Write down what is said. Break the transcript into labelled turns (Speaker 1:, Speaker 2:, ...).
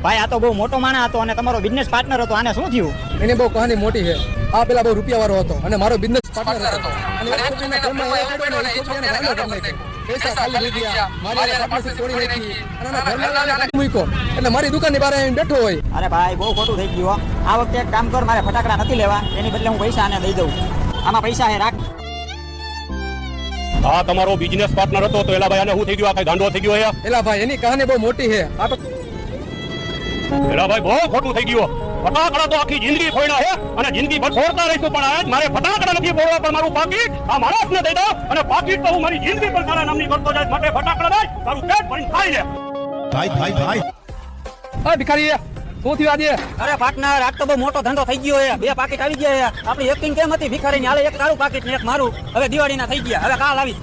Speaker 1: ભાઈ આ તો બહુ મોટો માણસ હતો અને તમારો બિઝનેસ પાર્ટનર હતો, આને શું થયું?
Speaker 2: એની બહુ કહાની મોટી છે. આ પેલા બહુ રૂપિયા વાળો હતો અને મારો બિઝનેસ પાર્ટનર હતો. અને એક છોકરીના પ્રેમમાં એ પડ્યો ને, એ છોકરીને ગાંડો કરી નાખ્યો. પૈસા ખાલી લઈ ગયા, મારી પાર્ટનરશિપ તોડી નાખી અને એના ઘરમાં કાઢી મૂક્યો. એટલે મારી દુકાનની બહાર આવીને બેઠો હોય.
Speaker 1: અરે ભાઈ બહુ ખોટું થઈ ગયું. આ વખતે એક કામ કર, મારે ફટાકડા નથી લેવા, એની બદલે હું પૈસા આને દઈ દઉં. આમાં પૈસા હે, રાખ.
Speaker 3: આ તમારો બિઝનેસ પાર્ટનર હતો તો એલા ભાઈ આને શું થઈ ગયું? આ કઈ ગાંડો થઈ ગયો?
Speaker 2: એલા ભાઈ એની કહાની બહુ મોટી છે.
Speaker 3: એલા ભાઈ બહુ ખોટું થઈ ગયું. ફટાકડા તો આખી જિંદગી ફોડ્યા છે અને જિંદગી ભર ફોડતા રહીશું, પણ આજ મારે ફટાકડા નથી ફોડવા, પણ મારું પાકીટ આ માણસને દઈ દો. અને પાકીટ તો હું મારી જિંદગી પર તારા નામની કરતો જાય, માટે ફટાકડા દઈ તારું પેટ ભરીને ખાઈ લે.
Speaker 4: ભાઈ
Speaker 2: હા ભિખારી શું થયું આજે?
Speaker 1: અરે પાર્ટનર, આજ તો બહુ મોટો ધંધો થઈ ગયો છે. 2 પાકીટ આવી ગયા છે. આપણી એક્ટિંગ કેમ હતી ભિખારીની? હાલે એક તારું પાકીટ ને એક મારું. હવે દિવાળીના થઈ ગયા, હવે કાલ આવી.